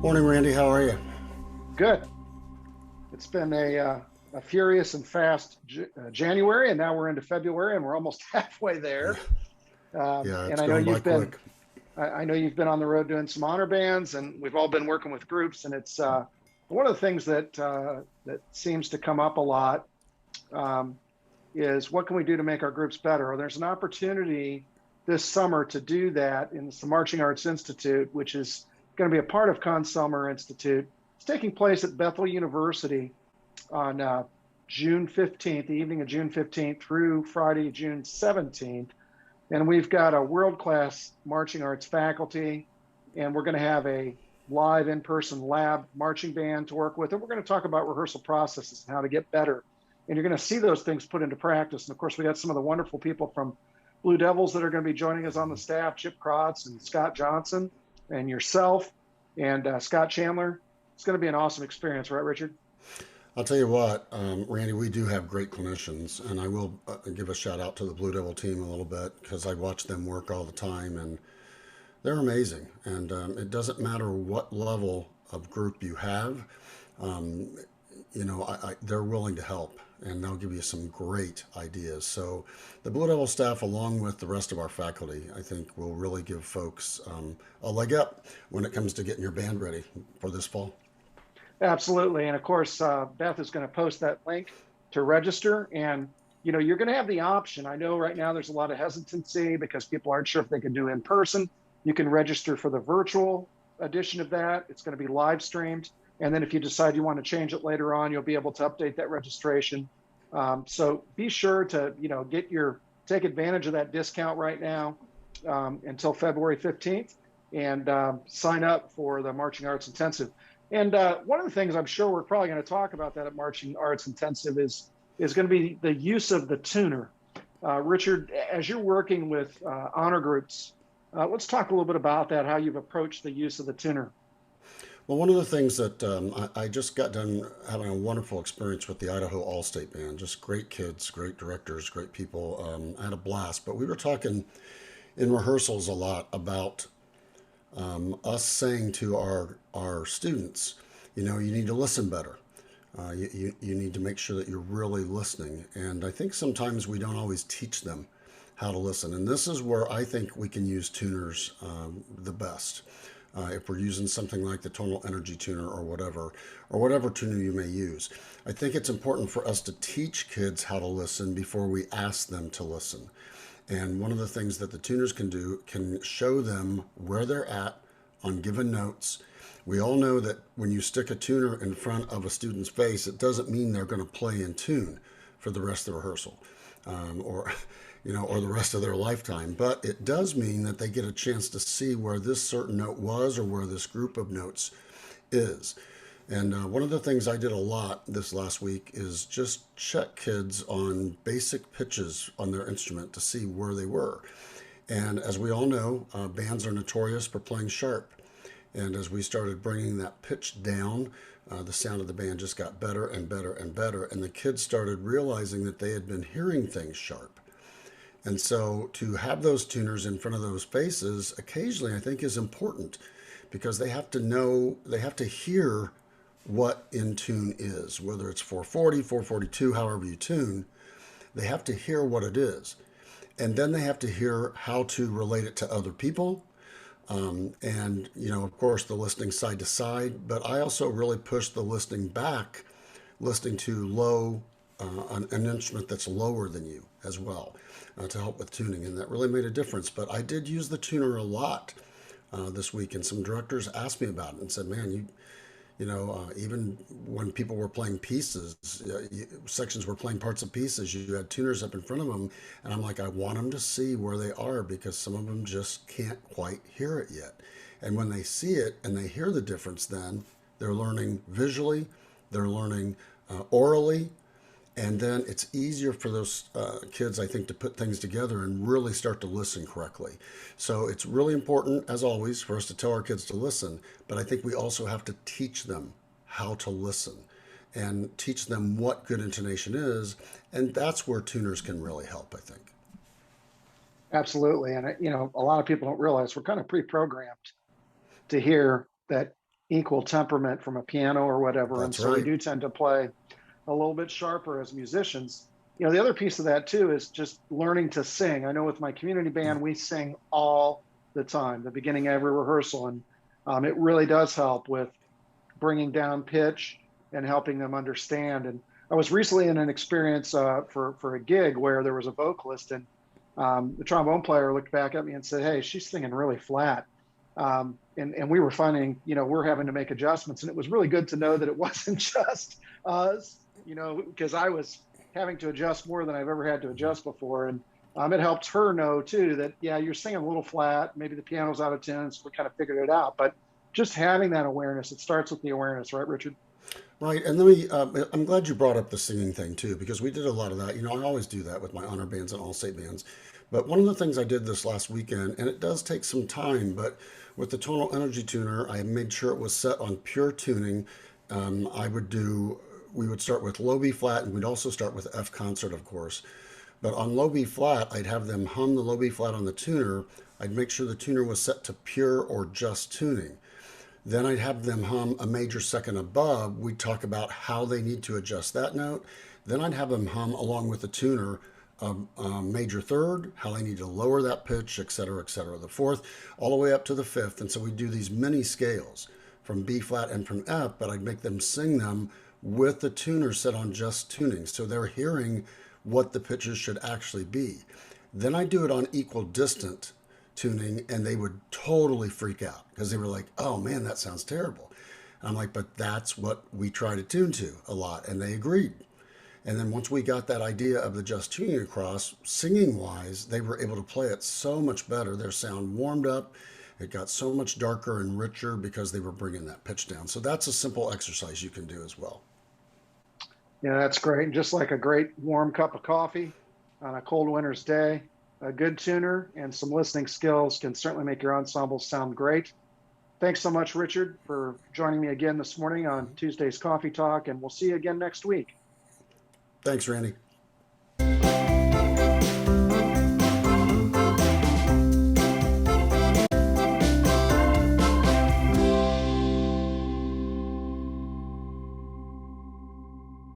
Morning, Randy. How are you? Good. It's been a furious and fast January, and now we're into February, and we're almost halfway Yeah, there. yeah, And it's going by quick. I know you've been on the road doing some honor bands, and we've all been working with groups. And it's one of the things that seems to come up a lot um, is what can we do to make our groups better? Or there's an opportunity this summer to do that in the Marching Arts Institute, which is going to be a part of Summer Institute. It's taking place at Bethel University on June 15th, the evening of June 15th through Friday, June 17th. And we've got a world-class marching arts faculty, and we're going to have a live in-person lab marching band to work with. And we're going to talk about rehearsal processes and how to get better. And you're going to see those things put into practice. And of course, we got some of the wonderful people from Blue Devils that are going to be joining us on the staff, Chip Krotz and Scott Johnson and yourself and Scott Chandler. It's going to be an awesome experience, right, Richard? I'll tell you what, Randy, we do have great clinicians, and I will give a shout out to the Blue Devil team a little bit because I watch them work all the time, and they're amazing. And it doesn't matter what level of group you have, um, they're willing to help, and they'll give you some great ideas. So the Blue Devil staff, along with the rest of our faculty, I think will really give folks a leg up when it comes to getting your band ready for this fall. Absolutely. And of course, Beth is going to post that link to register. And, you're going to have the option. I know right now there's a lot of hesitancy because people aren't sure if they can do in person. You can register for the virtual edition of that. It's going to be live streamed. And then if you decide you want to change it later on, you'll be able to update that registration. So be sure to, take advantage of that discount right now until February 15th and sign up for the Marching Arts Intensive. And one of the things I'm sure we're probably going to talk about that at Marching Arts Intensive is going to be the use of the tuner. Richard, as you're working with honor groups, let's talk a little bit about that, how you've approached the use of the tuner. Well, one of the things that I just got done having a wonderful experience with the Idaho All-State Band, just great kids, great directors, great people. I had a blast, but we were talking in rehearsals a lot about us saying to our students, you need to listen better. You need to make sure that you're really listening. And I think sometimes we don't always teach them how to listen. And this is where I think we can use tuners the best. If we're using something like the tonal energy tuner or whatever tuner you may use. I think it's important for us to teach kids how to listen before we ask them to listen. And one of the things that the tuners can do can show them where they're at on given notes. We all know that when you stick a tuner in front of a student's face, it doesn't mean they're going to play in tune for the rest of the rehearsal, or or the rest of their lifetime. But it does mean that they get a chance to see where this certain note was or where this group of notes is. And one of the things I did a lot this last week is just check kids on basic pitches on their instrument to see where they were. And as we all know, bands are notorious for playing sharp. And as we started bringing that pitch down, the sound of the band just got better and better and better. And the kids started realizing that they had been hearing things sharp. And so to have those tuners in front of those faces occasionally I think is important because they have to know, they have to hear what in tune is, whether it's 440, 442, however you tune, they have to hear what it is. And then they have to hear how to relate it to other people. And, of course, the listening side to side. But I also really push the listening back, listening to low, an instrument that's lower than you as well to help with tuning. And that really made a difference. But I did use the tuner a lot this week. And some directors asked me about it and said, man, even when people were playing pieces, sections were playing parts of pieces, you had tuners up in front of them. And I'm like, I want them to see where they are because some of them just can't quite hear it yet. And when they see it and they hear the difference, then they're learning visually, they're learning orally, and then it's easier for those kids, I think, to put things together and really start to listen correctly. So it's really important, as always, for us to tell our kids to listen, but I think we also have to teach them how to listen and teach them what good intonation is. And that's where tuners can really help, I think. Absolutely. And, a lot of people don't realize we're kind of pre-programmed to hear that, equal temperament from a piano or whatever. And That's so we right. do tend to play a little bit sharper as musicians. The other piece of that too is just learning to sing. I know with my community band, we sing all the time, the beginning of every rehearsal. And it really does help with bringing down pitch and helping them understand. And I was recently in an experience for a gig where there was a vocalist, and the trombone player looked back at me and said, "Hey, she's singing really flat." And we were finding, we're having to make adjustments, and it was really good to know that it wasn't just us, because I was having to adjust more than I've ever had to adjust before. And it helps her know too that, yeah, you're singing a little flat, maybe the piano's out of tune, so we kind of figured it out. But just having that awareness, it starts with the awareness, right, Richard? Right, and let me. I'm glad you brought up the singing thing too, because we did a lot of that. I always do that with my honor bands and all state bands. But one of the things I did this last weekend, and it does take some time, but with the tonal energy tuner, I made sure it was set on pure tuning. I would do. We would start with low B flat, and we'd also start with F concert, of course. But on low B flat, I'd have them hum the low B flat on the tuner. I'd make sure the tuner was set to pure or just tuning. Then I'd have them hum a major second above. We'd talk about how they need to adjust that note. Then I'd have them hum along with the tuner a major third, how they need to lower that pitch, et cetera, the fourth, all the way up to the fifth. And so we do these mini scales from B flat and from F, but I'd make them sing them with the tuner set on just tuning. So they're hearing what the pitches should actually be. Then I do it on equal distant tuning, and they would totally freak out because they were like, "Oh man, that sounds terrible." And I'm like, "But that's what we try to tune to a lot," and they agreed. And then once we got that idea of the just tuning across, singing wise, they were able to play it so much better. Their sound warmed up. It got so much darker and richer because they were bringing that pitch down. So that's a simple exercise you can do as well. Yeah, that's great. And just like a great warm cup of coffee on a cold winter's day, a good tuner and some listening skills can certainly make your ensemble sound great. Thanks so much, Richard, for joining me again this morning on Tuesday's Coffee Talk, and we'll see you again next week. Thanks, Randy.